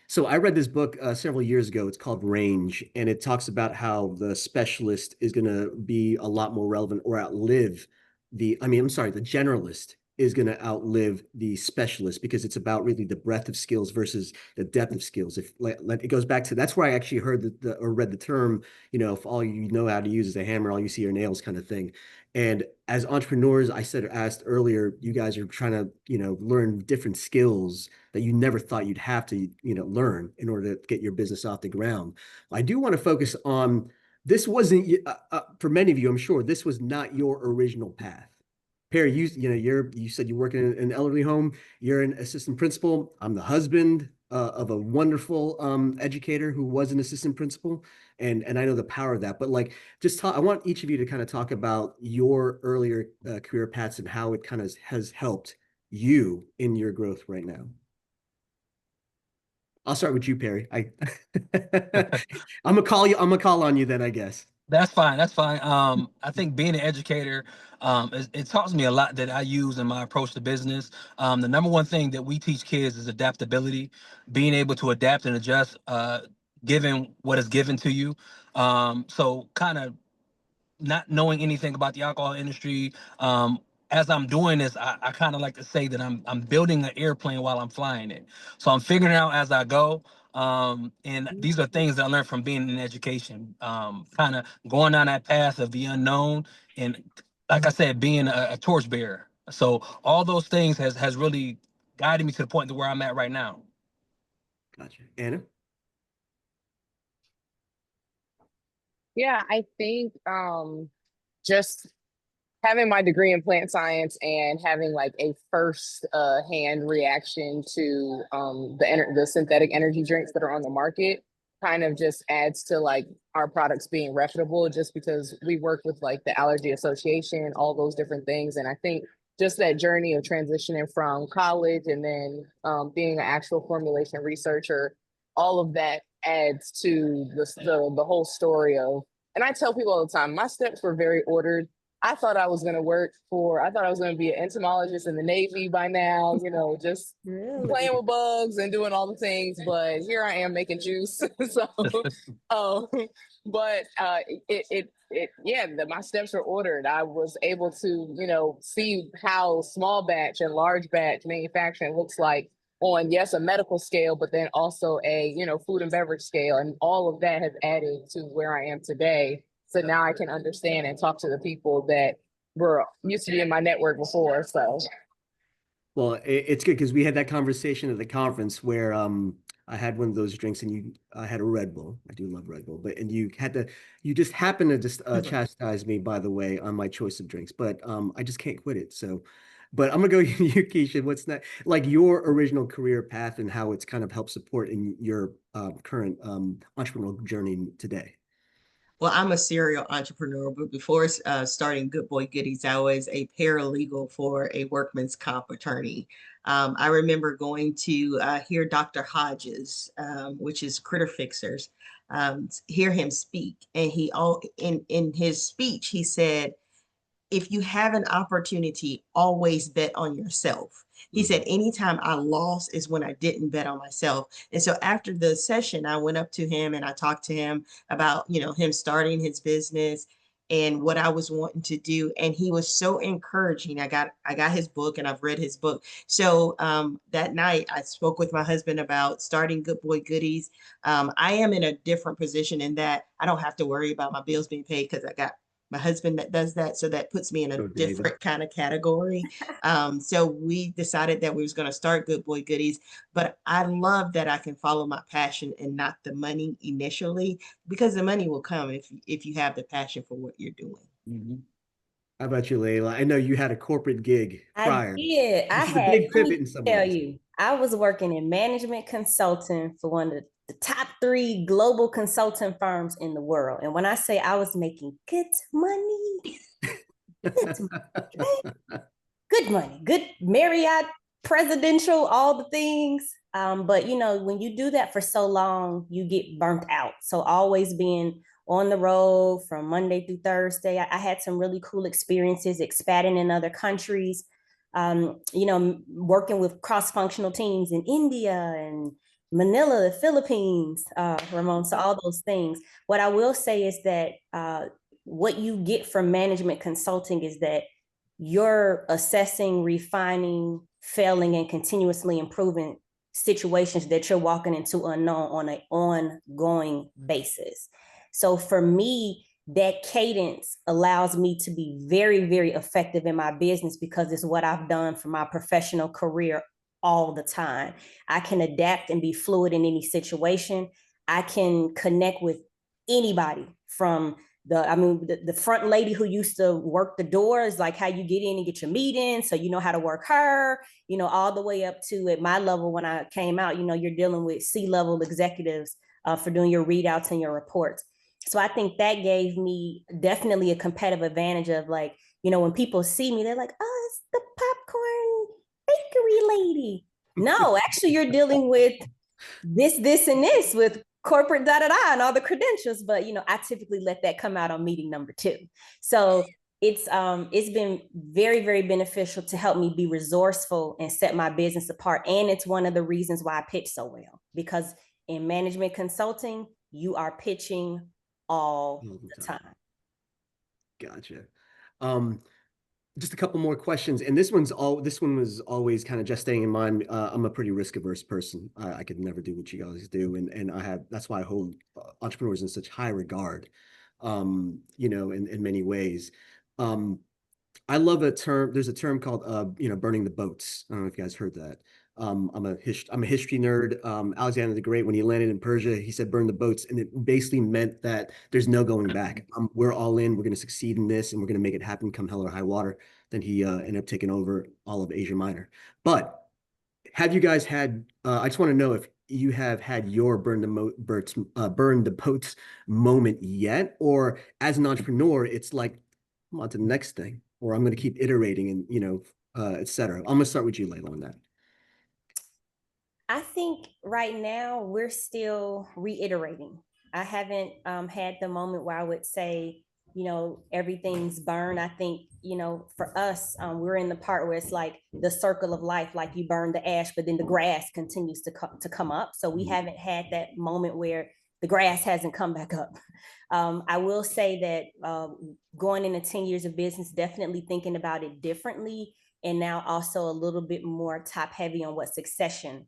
Speaker 1: so I read this book several years ago. It's called Range, and it talks about how the specialist is going to be a lot more relevant or outlive I'm sorry, the generalist is going to outlive the specialist because it's about really the breadth of skills versus the depth of skills. If it goes back to that's where I actually heard or read the term, if all you know how to use is a hammer, all you see are nails kind of thing. And as entrepreneurs, asked earlier, you guys are trying to, learn different skills that you never thought you'd have to, learn in order to get your business off the ground. I do want to focus on this wasn't for many of you, I'm sure this was not your original path. Perry, you said you work in an elderly home. You're an assistant principal. I'm the husband of a wonderful educator who was an assistant principal, and I know the power of that. But like, I want each of you to kind of talk about your earlier career paths and how it kind of has helped you in your growth right now. I'll start with you, Perry. I'm gonna call you. I'm gonna call on you then, I guess.
Speaker 4: That's fine. That's fine. I think being an educator, it taught me a lot that I use in my approach to business. The number one thing that we teach kids is adaptability, being able to adapt and adjust, given what is given to you. So kind of not knowing anything about the alcohol industry, as I'm doing this, I kind of like to say that I'm building an airplane while I'm flying it. So I'm figuring it out as I go. And these are things that I learned from being in education, kind of going down that path of the unknown. And like I said, being a torchbearer. So all those things has really guided me to the point to where I'm at right now.
Speaker 1: Gotcha. Anna?
Speaker 5: Yeah, I think just having my degree in plant science and having like a first hand reaction to the synthetic energy drinks that are on the market kind of just adds to like our products being reputable, just because we work with like the Allergy Association, all those different things. And I think just that journey of transitioning from college and then being an actual formulation researcher, all of that adds to the whole story of, and I tell people all the time, my steps were very ordered. I thought I was going to be an entomologist in the Navy by now, just playing with bugs and doing all the things. But here I am making juice. So, my steps were ordered. I was able to, see how small batch and large batch manufacturing looks like on, yes, a medical scale, but then also a, food and beverage scale. And all of that has added to where I am today. So now I can understand and talk to the people that were used to be in my network before. So,
Speaker 1: well, it's good because we had that conversation at the conference where I had one of those drinks and I had a Red Bull. I do love Red Bull, you just happened to just chastise me, by the way, on my choice of drinks, but I just can't quit it. So, but I'm gonna go to you, Keisha. What's that like your original career path and how it's kind of helped support in your current entrepreneurial journey today?
Speaker 2: Well, I'm a serial entrepreneur, but before starting Good Boy Goodies, I was a paralegal for a workman's comp attorney. I remember going to hear Dr. Hodges, which is Critter Fixers, hear him speak. And in his speech, he said, if you have an opportunity, always bet on yourself. He said, anytime I lost is when I didn't bet on myself. And so after the session, I went up to him and I talked to him about, him starting his business and what I was wanting to do. And he was so encouraging. I got his book and I've read his book. So that night I spoke with my husband about starting Good Boy Goodies. I am in a different position in that I don't have to worry about my bills being paid because I got my husband that does that. So that puts me in a different kind of category. So we decided that we was going to start Good Boy Goodies, but I love that I can follow my passion and not the money initially, because the money will come if you have the passion for what you're doing.
Speaker 1: Mm-hmm. How about you, Layla? I know you had a corporate gig prior.
Speaker 3: I did.
Speaker 1: This is a big pivot in some ways.
Speaker 3: I was working in management consulting for one of the top 3 global consulting firms in the world. And when I say I was making good money, good money, good Marriott, presidential, all the things. But when you do that for so long, you get burnt out. So always being on the road from Monday through Thursday. I had some really cool experiences expating in other countries, working with cross-functional teams in India and Manila, the Philippines, Ramon, so all those things. What I will say is that what you get from management consulting is that you're assessing, refining, failing, and continuously improving situations that you're walking into unknown on an ongoing basis. So for me, that cadence allows me to be very, very effective in my business because it's what I've done for my professional career all the time. I can adapt and be fluid in any situation. I can connect with anybody from the front lady who used to work the doors, like how you get in and get your meat in, so you know how to work her, all the way up to at my level when I came out, you're dealing with C-level executives for doing your readouts and your reports. So I think that gave me definitely a competitive advantage of when people see me, they're like, oh, it's the popcorn bakery lady. No, actually you're dealing with this, and this with corporate and all the credentials, but I typically let that come out on meeting number 2. So it's been very, very beneficial to help me be resourceful and set my business apart. And it's one of the reasons why I pitch so well, because in management consulting, you are pitching all the time.
Speaker 1: Gotcha. Just a couple more questions, and this one was always kind of just staying in mind. I'm a pretty risk averse person. I could never do what you guys do, and that's why I hold entrepreneurs in such high regard, in many ways. I love a term. There's a term called burning the boats. I don't know if you guys heard that. I'm a history nerd. Alexander the Great, when he landed in Persia, he said burn the boats, and it basically meant that there's no going back. We're all in. We're going to succeed in this, and we're going to make it happen come hell or high water. Then he ended up taking over all of Asia Minor. But have you guys had? I just want to know if you have had your burn the boats moment yet, or as an entrepreneur, it's like, I'm on to the next thing, or I'm going to keep iterating and et cetera. I'm going to start with you, Layla, on that.
Speaker 3: I think right now we're still reiterating. I haven't had the moment where I would say, everything's burned. I think, for us, we're in the part where it's like the circle of life, like you burn the ash, but then the grass continues to come up. So we haven't had that moment where the grass hasn't come back up. I will say that going into 10 years of business, definitely thinking about it differently. And now also a little bit more top heavy on what succession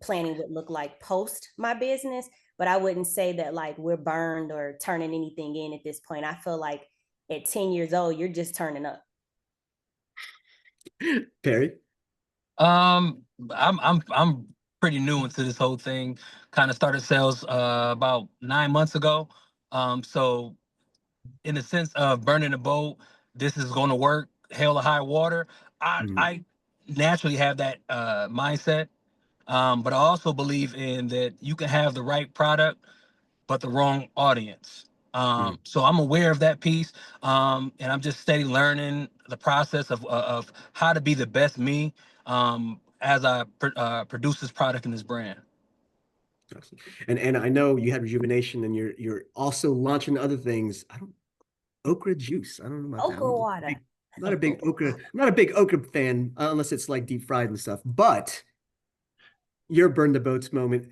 Speaker 3: planning would look like post my business. But I wouldn't say that like we're burned or turning anything in at this point. I feel like at 10 years old, you're just turning up.
Speaker 1: Perry?
Speaker 4: I'm pretty new into this whole thing. Kind of started sales about 9 months ago. So in the sense of burning the boat, this is going to work, hell or high water. I naturally have that mindset. But I also believe in that you can have the right product, but the wrong audience. So I'm aware of that piece, and I'm just steady learning the process of how to be the best me as I produce this product and this brand.
Speaker 1: And I know you had Rejuvenation, and you're also launching other things. Okra juice. I don't know about
Speaker 3: Okra
Speaker 1: that.
Speaker 3: water.
Speaker 1: Not a big okra fan unless it's like deep fried and stuff. But your burn the boats moment,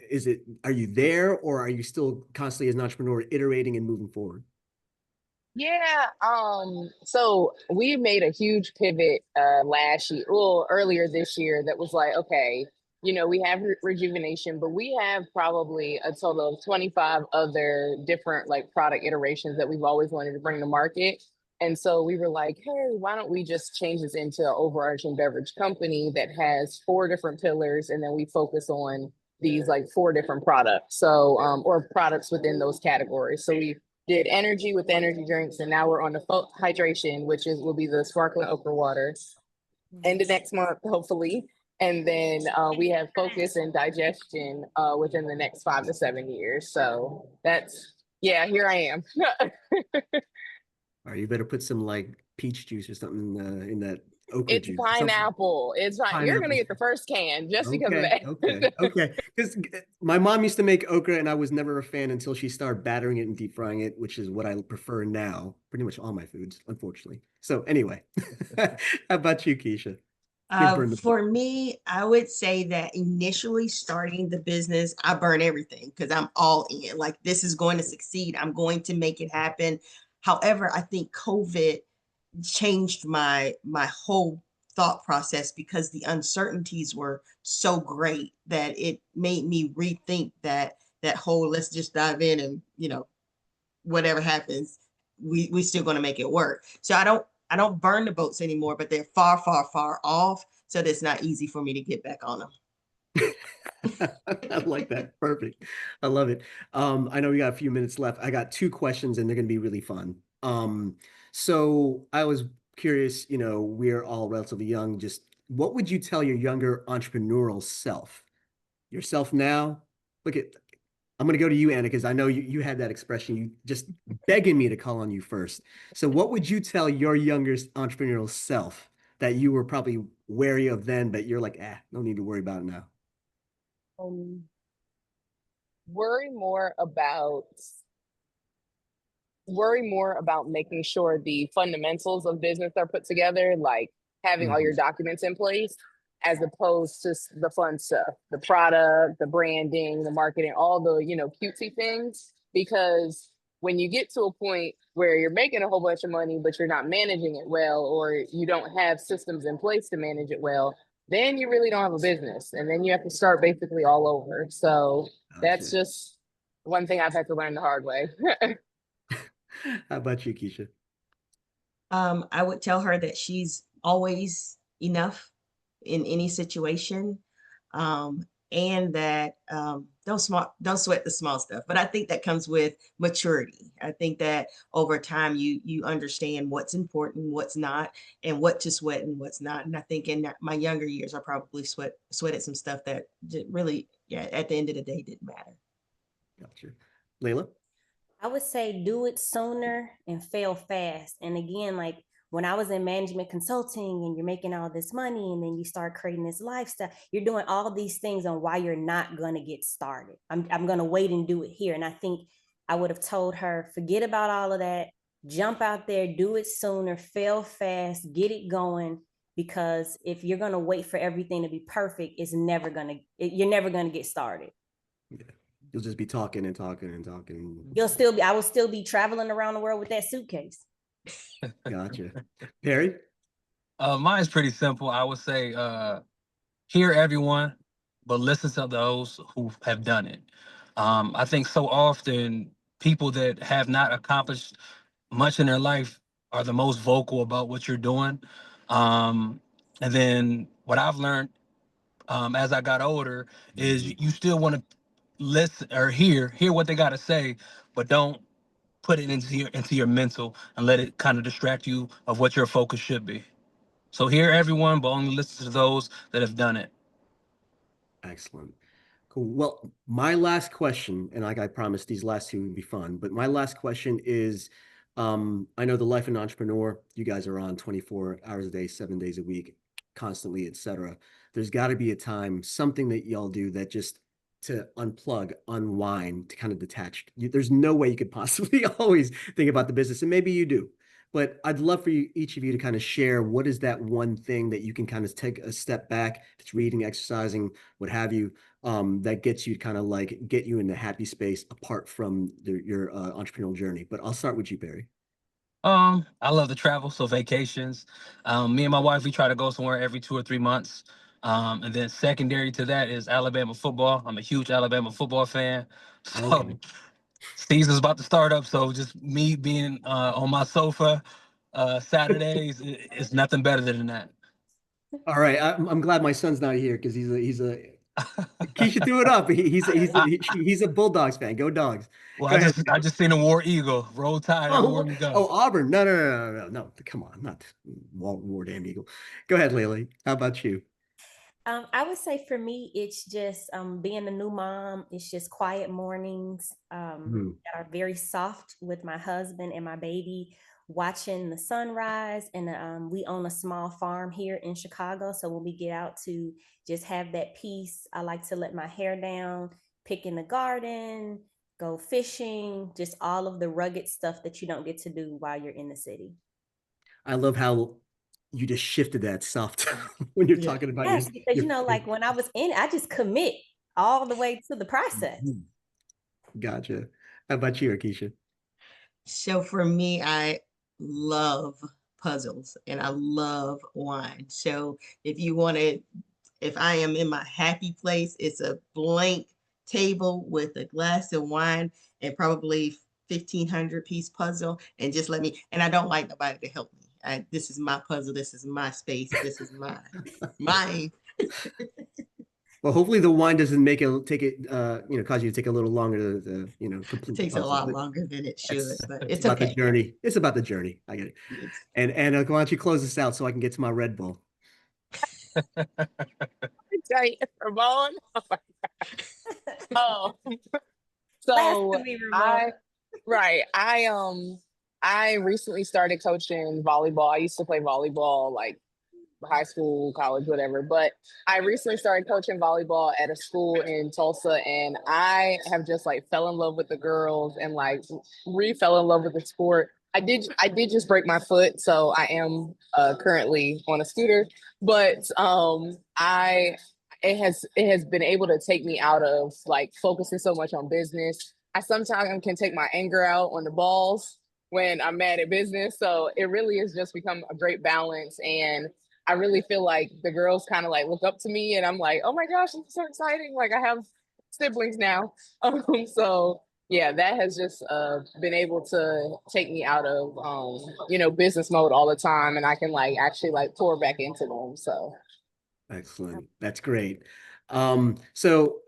Speaker 1: are you there, or are you still constantly as an entrepreneur iterating and moving forward?
Speaker 5: Yeah, so we made a huge pivot last year, well, earlier this year that was like, okay, we have Rejuvenation, but we have probably a total of 25 other different like product iterations that we've always wanted to bring to market. And so we were like, hey, why don't we just change this into an overarching beverage company that has 4 different pillars, and then we focus on these like 4 different products. So, or products within those categories. So we did energy with energy drinks, and now we're on the hydration, which will be the sparkling okra water. End of next month, hopefully. And then we have focus and digestion within the next 5 to 7 years. So here I am.
Speaker 1: All right, you better put some like peach juice or something in that Okra
Speaker 5: It's
Speaker 1: juice.
Speaker 5: pineapple. It's fine. You're gonna
Speaker 1: Pineapple.
Speaker 5: get the first can just because of
Speaker 1: Okay, okay,
Speaker 5: that.
Speaker 1: okay. Because my mom used to make okra, and I was never a fan until she started battering it and deep frying it, which is what I prefer now. Pretty much all my foods, unfortunately. So anyway, how about you, Keisha? Give burn the book.
Speaker 2: For me, I would say that initially starting the business, I burn everything because I'm all in. Like, this is going to succeed. I'm going to make it happen. However, I think COVID changed my whole thought process because the uncertainties were so great that it made me rethink that whole let's just dive in and whatever happens, we still going to make it work. So I don't burn the boats anymore, but they're far, far, far off. So that's not easy for me to get back on them.
Speaker 1: I like that. Perfect. I love it. I know we got a few minutes left. I got two questions and they're going to be really fun. So I was curious, we're all relatively young. Just what would you tell your younger entrepreneurial self? Yourself now? Look at, I'm going to go to you, Anna, because I know you had that expression. You just begging me to call on you first. So what would you tell your younger entrepreneurial self that you were probably wary of then, but you're like, no need to worry about it now?
Speaker 5: Um, worry more about worry more about making sure the fundamentals of business are put together, like having all your documents in place, as opposed to the fun stuff, the product, the branding, the marketing, all the, cutesy things. Because when you get to a point where you're making a whole bunch of money, but you're not managing it well, or you don't have systems in place to manage it well, then you really don't have a business. And then you have to start basically all over. So that's
Speaker 1: Gotcha.
Speaker 5: just one thing I've had to learn the hard way.
Speaker 1: How about you, Keisha?
Speaker 2: I would tell her that she's always enough in any situation. And that don't sweat the small stuff. But I think that comes with maturity. I think that over time you understand what's important, what's not, and what to sweat and what's not. And I think in my younger years, I probably sweated some stuff that really, yeah, at the end of the day, didn't matter.
Speaker 1: Gotcha. Layla?
Speaker 3: I would say do it sooner and fail fast. And again, like when I was in management consulting and you're making all this money and then you start creating this lifestyle, you're doing all these things on why you're not going to get started. I'm going to wait and do it here. And I think I would have told her, forget about all of that, jump out there, do it sooner, fail fast, get it going. Because if you're going to wait for everything to be perfect, you're never going to get started.
Speaker 1: Yeah. You'll just be talking and talking and talking.
Speaker 3: I will still be traveling around the world with that suitcase.
Speaker 1: Gotcha. Perry?
Speaker 4: Mine's pretty simple. I would say hear everyone, but listen to those who have done it. I think so often people that have not accomplished much in their life are the most vocal about what you're doing. And then what I've learned as I got older is you still want to listen or hear what they got to say, but don't put it into your mental and let it kind of distract you of what your focus should be. So hear everyone, but only listen to those that have done it.
Speaker 1: Excellent. Cool. Well, my last question, and like I promised, these last two would be fun, but my last question is, I know the life of an entrepreneur, you guys are on 24 hours a day, 7 days a week, constantly, etc. There's got to be a time, something that y'all do that just to unplug, unwind, to kind of detach. There's no way you could possibly always think about the business, and maybe you do. But I'd love for you, each of you, to kind of share what is that one thing that you can kind of take a step back, if it's reading, exercising, what have you, that gets you kind of like get you in the happy space apart from your entrepreneurial journey. But I'll start with you, Barry.
Speaker 4: I love to travel, so vacations. Me and my wife, we try to go somewhere every 2 or 3 months. And then secondary to that is Alabama football. I'm a huge Alabama football fan. So
Speaker 1: Okay.
Speaker 4: season's about to start up, so just me being on my sofa Saturdays is nothing better than that.
Speaker 1: All right. I'm glad my son's not here because he's a Keisha threw it up. He's a Bulldogs fan. Go Dogs.
Speaker 4: Well,
Speaker 1: Go ahead.
Speaker 4: I just seen a War Eagle. Roll Tide everywhere we go.
Speaker 1: Auburn. No. Come on, not Ward Eagle. Go ahead, Layla. How about you?
Speaker 3: I would say for me, it's just being a new mom. It's just quiet mornings that are very soft with my husband and my baby, watching the sunrise. And we own a small farm here in Chicago. So when we get out to just have that peace, I like to let my hair down, pick in the garden, go fishing, just all of the rugged stuff that you don't get to do while you're in the city.
Speaker 1: I love how you just shifted that soft when you're
Speaker 2: Yeah.
Speaker 1: talking about
Speaker 3: Yes, because like when I was in it, I just commit all the way to the process.
Speaker 1: Gotcha. How about you, ArrKeicha?
Speaker 2: So for me, I love puzzles and I love wine. So if you want to, if I am in my happy place, it's a blank table with a glass of wine and probably 1,500 piece puzzle, and just let me, and I don't like nobody to help me. This is my puzzle. This is my space. This is mine.
Speaker 1: Well, hopefully the wine doesn't make it take it, cause you to take a little longer to
Speaker 2: It
Speaker 1: complete the
Speaker 2: takes a
Speaker 1: puzzle.
Speaker 2: lot
Speaker 1: But
Speaker 2: longer than it should,
Speaker 1: it's
Speaker 2: but
Speaker 1: it's
Speaker 2: it's
Speaker 1: about the
Speaker 2: okay.
Speaker 1: journey. It's about the journey. I get it.
Speaker 2: It's,
Speaker 1: And Anna, why don't you close this out so I can get to my Red Bull?
Speaker 5: Right, Ramon. Oh, my God. Oh,
Speaker 3: Last
Speaker 5: so
Speaker 3: to be remote.
Speaker 5: I right. I recently started coaching volleyball. I used to play volleyball like high school, college, whatever. But I recently started coaching volleyball at a school in Tulsa, and I have just like fell in love with the girls and like fell in love with the sport. I did just break my foot, so I am currently on a scooter. But I it has been able to take me out of like focusing so much on business. I sometimes can take my anger out on the balls when I'm mad at business. So it really has just become a great balance. And I really feel like the girls kind of like look up to me and I'm like, oh my gosh, it's so exciting. Like I have siblings now. So yeah, that has just been able to take me out of business mode all the time, and I can like actually like pour back into them. So
Speaker 1: Excellent. That's great. So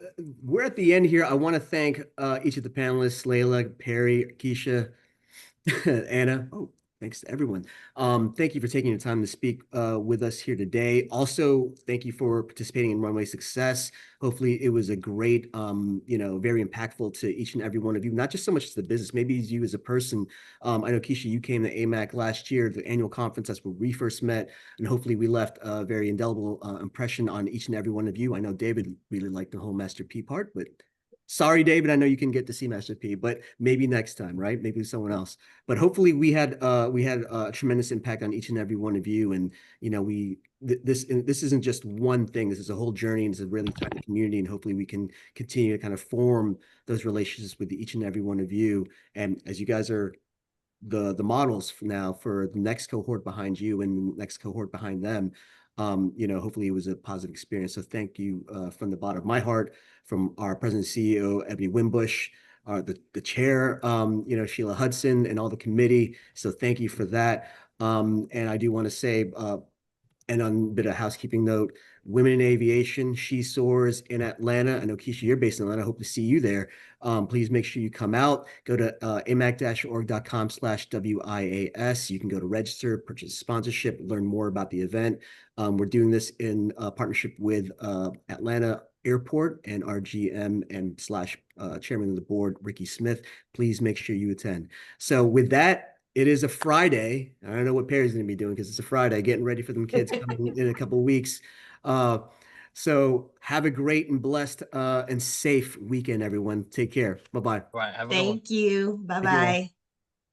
Speaker 1: we're at the end here. I want to thank each of the panelists, Layla, Perry, Keisha, Anna. Oh, thanks to everyone. Thank you for taking the time to speak with us here today. Also, thank you for participating in Runway Success. Hopefully, it was a great, very impactful to each and every one of you, not just so much to the business, maybe you as a person. I know, Keisha, you came to AMAC last year, the annual conference. That's where we first met. And hopefully, we left a very indelible impression on each and every one of you. I know David really liked the whole Master P part, but sorry, David, I know you can get to see Master P, but maybe next time, right? Maybe someone else. But hopefully we had a tremendous impact on each and every one of you. And this isn't just one thing. This is a whole journey, and it's a really tight community. And hopefully we can continue to kind of form those relationships with each and every one of you. And as you guys are the models now for the next cohort behind you and the next cohort behind them, hopefully it was a positive experience. So thank you from the bottom of my heart, from our president and CEO, Ebony Wimbush, the chair, Sheila Hudson, and all the committee. So thank you for that. And I do want to say, and on a bit of housekeeping note, Women in Aviation, She Soars in Atlanta. I know, Keisha, you're based in Atlanta. I hope to see you there. Please make sure you come out. Go to amac-org.com/WIAS. You can go to register, purchase sponsorship, learn more about the event. We're doing this in partnership with Atlanta Airport and our GM and / chairman of the board, Ricky Smith. Please make sure you attend. So with that, it is a Friday. I don't know what Perry's going to be doing because it's a Friday, getting ready for them kids coming in a couple of weeks. So have a great and blessed and safe weekend, everyone. Take care. Bye-bye.
Speaker 4: Right. Have a good one.
Speaker 2: Thank you.
Speaker 1: Thank you all.
Speaker 2: Bye-bye.